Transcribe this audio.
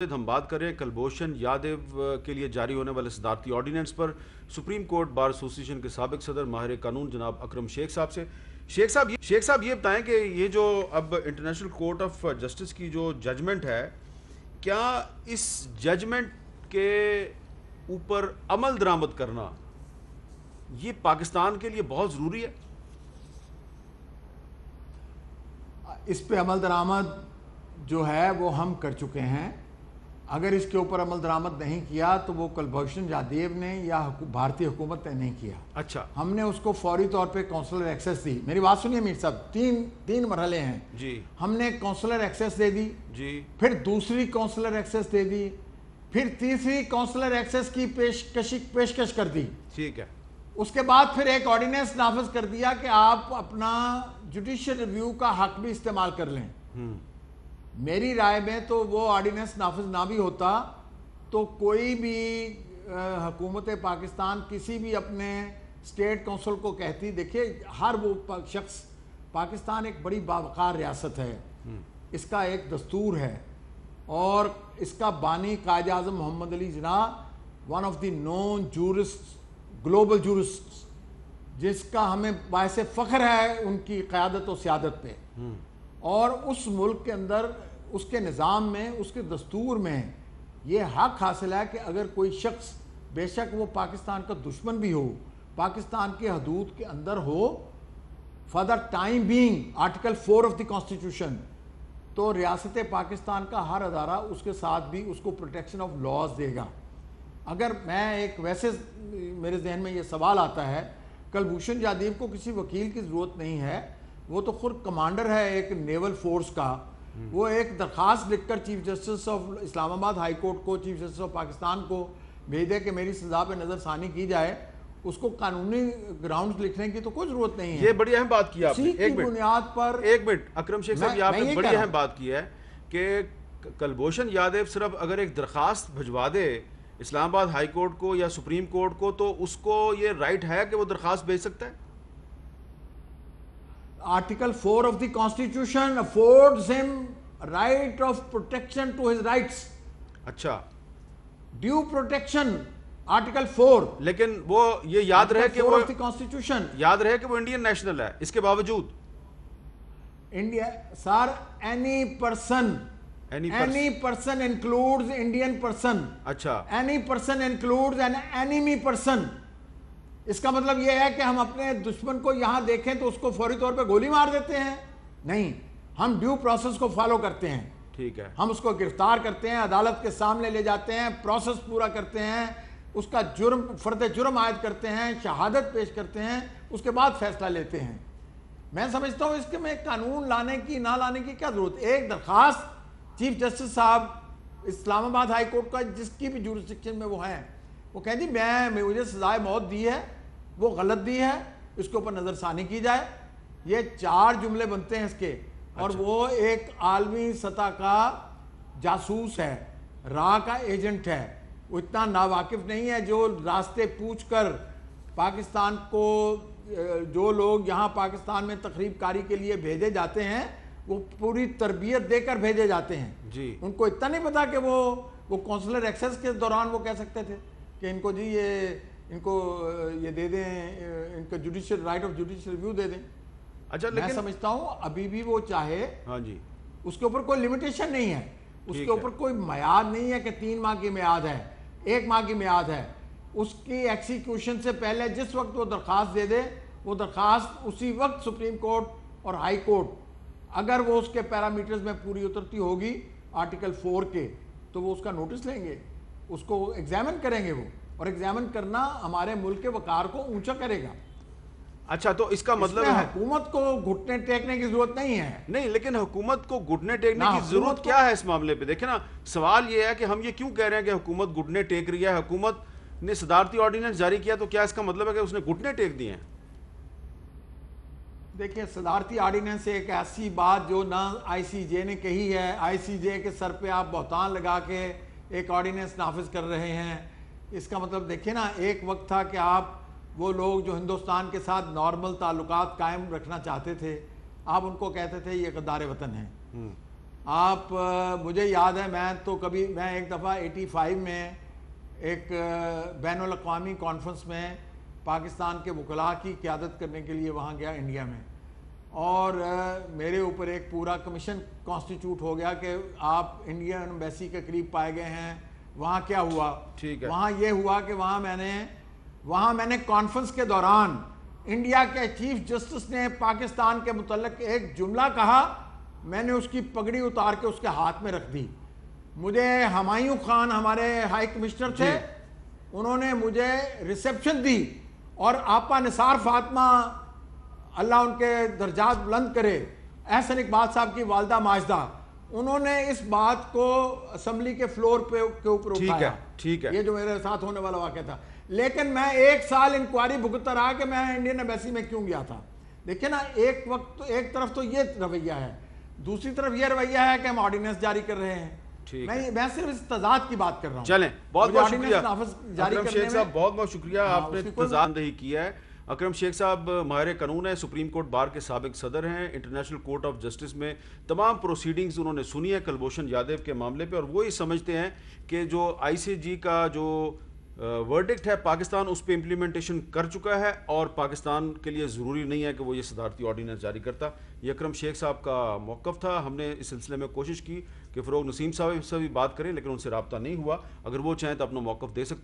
ہم بات کریں کلبھوشن یادیو کے لیے جاری ہونے والے صدارتی آرڈیننس پر سپریم کورٹ بار ایسوسی ایشن کے سابق صدر ماہر قانون جناب اکرم شیخ صاحب سے شیخ صاحب یہ بتائیں کہ یہ جو اب انٹرنیشنل کورٹ آف جسٹس کی جو ججمنٹ ہے، کیا اس ججمنٹ کے اوپر عمل درآمد کرنا یہ پاکستان کے لیے بہت ضروری ہے؟ اس پہ عمل درآمد جو ہے وہ ہم کر چکے ہیں۔ اگر اس کے اوپر عمل درآمد نہیں کیا تو وہ کلبھوشن یادیو نے یا بھارتی حکومت نے نہیں کیا۔ اچھا، ہم نے اس کو فوری طور پہ کونسلر ایکسیس دی۔ میری بات سنیے میر صاحب، تین مرحلے ہیں جی ہم نے کونسلر ایکسیس دے دی، جی پھر دوسری کونسلر ایکسیس دے دی، پھر تیسری کونسلر ایکسیس کی پیشکش کر دی۔ ٹھیک ہے، اس کے بعد پھر ایک آرڈیننس نافذ کر دیا کہ آپ اپنا جوڈیشل ریویو کا حق بھی استعمال کر لیں۔ میری رائے میں تو وہ آرڈیننس نافذ نہ بھی ہوتا تو کوئی بھی حکومت پاکستان کسی بھی اپنے اسٹیٹ کونسل کو کہتی، دیکھیں ہر وہ شخص، پاکستان ایک بڑی باوقار ریاست ہے، اس کا ایک دستور ہے اور اس کا بانی Quaid Azam Muhammad Ali Jinnah one of the known jurist, global jurist, جس کا ہمیں باعث فخر ہے ان کی قیادت و سیادت پہ، اور اس ملک کے اندر اس کے نظام میں، اس کے دستور میں یہ حق حاصل ہے کہ اگر کوئی شخص، بے شک وہ پاکستان کا دشمن بھی ہو، پاکستان کی حدود کے اندر ہو، for the time being article 4 of the constitution, تو ریاست پاکستان کا ہر ادارہ اس کے ساتھ بھی اس کو پروٹیکشن آف لاز دے گا۔ اگر میں ایک ویسے میرے ذہن میں یہ سوال آتا ہے، کلبھوشن یادیو کو کسی وکیل کی ضرورت نہیں ہے، وہ تو خود کمانڈر ہے ایک نیول فورس کا، وہ ایک درخواست لکھ کر چیف جسٹس آف اسلام آباد ہائی کورٹ کو، چیف جسٹس آف پاکستان کو بھیج دے کہ میری سزا پہ نظر ثانی کی جائے، اس کو قانونی گراؤنڈز لکھنے کی تو کوئی ضرورت نہیں ہے۔ یہ بڑی اہم بات کی آپ نے۔ اسی کی بنیاد پر ایک منٹ اکرم شیخ صاحب، یہ آپ نے بڑی اہم بات کی ہے کہ کلبھوشن یادیو صرف اگر ایک درخواست بھجوا دے اسلام آباد ہائی کورٹ کو یا سپریم کورٹ کو تو اس کو یہ رائٹ ہے کہ وہ درخواست بھیج سکتا ہے؟ Article 4 of the constitution affords him right of protection to his rights. اچھا، ڈیو پروٹیکشن آرٹیکل 4، لیکن وہ یہ یاد رہے کہ وہ کانسٹیٹیوشن یاد رہے کہ وہ انڈین نیشنل ہے، اس کے باوجود India sir any person includes Indian person, اچھا، any person includes an enemy person. اس کا مطلب یہ ہے کہ ہم اپنے دشمن کو یہاں دیکھیں تو اس کو فوری طور پہ گولی مار دیتے ہیں؟ نہیں، ہم ڈیو پروسیس کو فالو کرتے ہیں۔ ٹھیک ہے، ہم اس کو گرفتار کرتے ہیں، عدالت کے سامنے لے جاتے ہیں، پروسیس پورا کرتے ہیں، اس کا فرد جرم عائد کرتے ہیں، شہادت پیش کرتے ہیں، اس کے بعد فیصلہ لیتے ہیں۔ میں سمجھتا ہوں اس کے میں قانون لانے کی نہ لانے کی کیا ضرورت؟ ایک درخواست چیف جسٹس صاحب اسلام آباد ہائی کورٹ کا، جس کی بھی جورسڈکشن میں وہ ہیں، وہ کہہ دی مجھے سزائے موت دی ہے، وہ غلط دی ہے، اس کے اوپر نظر ثانی کی جائے۔ یہ 4 جملے بنتے ہیں اس کے، اور وہ ایک عالمی سطح کا جاسوس ہے، راہ کا ایجنٹ ہے، وہ اتنا ناواقف نہیں ہے جو راستے پوچھ کر پاکستان کو، جو لوگ یہاں پاکستان میں تخریب کاری کے لیے بھیجے جاتے ہیں وہ پوری تربیت دے کر بھیجے جاتے ہیں جی، ان کو اتنا نہیں پتا کہ وہ کونسلر ایکسیس کے دوران وہ کہہ سکتے تھے کہ ان کو جی ان کو یہ دے دیں، ان کا judicial right of judicial review دے دیں۔ اچھا، میں سمجھتا ہوں ابھی بھی وہ چاہے، ہاں جی، اس کے اوپر کوئی لمیٹیشن نہیں ہے، اس کے اوپر کوئی میعاد نہیں ہے کہ 3 ماہ کی میعاد ہے، 1 ماہ کی میعاد ہے۔ اس کی ایکسیکیوشن سے پہلے جس وقت وہ درخواست دے دے، وہ درخواست اسی وقت سپریم کورٹ اور ہائی کورٹ، اگر وہ اس کے پیرامیٹرز میں پوری اترتی ہوگی آرٹیکل 4 کے، تو وہ اس کا نوٹس لیں گے، اس کو ایگزامن کریں گے وہ، اور ایگزامن کرنا ہمارے ملک کے وقار کو اونچا کرے گا۔ اچھا، تو اس کا مطلب ہے حکومت کو گھٹنے ٹیکنے کی ضرورت نہیں ہے۔ نہیں، لیکن حکومت کو گھٹنے ٹیکنے کی ضرورت کیا ہے اس معاملے پہ؟ دیکھیں نا، سوال یہ ہے کہ ہم یہ کیوں کہہ رہے ہیں کہ حکومت گھٹنے ٹیک رہی ہے؟ حکومت نے صدارتی آرڈیننس جاری کیا تو کیا اس کا مطلب ہے کہ اس نے گھٹنے ٹیک دیے ہیں؟ دیکھیں، صدارتی آرڈیننس ایک ایسی بات جو نہ آئی سی جے نے کہی ہے، آئی سی جے کے سر پہ آپ بہتان لگا کے ایک آرڈیننس نافذ کر رہے ہیں۔ اس کا مطلب دیکھیں نا، ایک وقت تھا کہ آپ وہ لوگ جو ہندوستان کے ساتھ نارمل تعلقات قائم رکھنا چاہتے تھے، آپ ان کو کہتے تھے یہ غدار وطن ہیں۔ آپ مجھے یاد ہے میں ایک دفعہ 85 میں ایک بین الاقوامی کانفرنس میں پاکستان کے وکلاء کی قیادت کرنے کے لیے وہاں گیا انڈیا میں، اور میرے اوپر ایک پورا کمیشن کانسٹیٹیوٹ ہو گیا کہ آپ انڈین ایمبیسی کے قریب پائے گئے ہیں۔ وہاں کیا ہوا؟ وہاں یہ ہوا کہ وہاں میں نے کانفرنس کے دوران انڈیا کے چیف جسٹس نے پاکستان کے متعلق ایک جملہ کہا، میں نے اس کی پگڑی اتار کے اس کے ہاتھ میں رکھ دی۔ مجھے ہمایوں خان ہمارے ہائی کمشنر تھے، انہوں نے مجھے ریسیپشن دی، اور آپا نثار فاطمہ اللہ ان کے درجات بلند کرے، احسن اقبال صاحب کی والدہ ماجدہ، انہوں نے اس بات کو اسمبلی کے فلور کے اوپر اٹھایا۔ یہ جو میرے ساتھ ہونے والا واقعہ تھا، لیکن میں 1 سال انکوائری بھگتتا رہا کہ میں انڈین ایمبیسی میں کیوں گیا تھا۔ دیکھیں نا، ایک طرف تو یہ رویہ ہے، دوسری طرف یہ رویہ ہے کہ ہم آرڈیننس جاری کر رہے ہیں۔ میں صرف اس تضاد کی بات کر رہا ہوں۔ چلیں، بہت بہت شکریہ اکرم شیخ صاحب، بہت بہت شکریہ، آپ نے تضاد دہی کیا ہے۔ اکرم شیخ صاحب ماہر قانون ہیں، سپریم کورٹ بار کے سابق صدر ہیں، انٹرنیشنل کورٹ آف جسٹس میں تمام پروسیڈنگز انہوں نے سنی ہے کلبھوشن یادیو کے معاملے پہ، اور وہ یہ سمجھتے ہیں کہ جو آئی سی جی کا جو ورڈکٹ ہے پاکستان اس پہ امپلیمنٹیشن کر چکا ہے، اور پاکستان کے لیے ضروری نہیں ہے کہ وہ یہ صدارتی آرڈیننس جاری کرتا۔ یہ اکرم شیخ صاحب کا موقف تھا۔ ہم نے اس سلسلے میں کوشش کی کہ فروغ نسیم صاحب سے بھی بات کریں، لیکن ان سے رابطہ نہیں ہوا۔ اگر وہ چاہیں تو اپنا موقف دے سکتے ہیں۔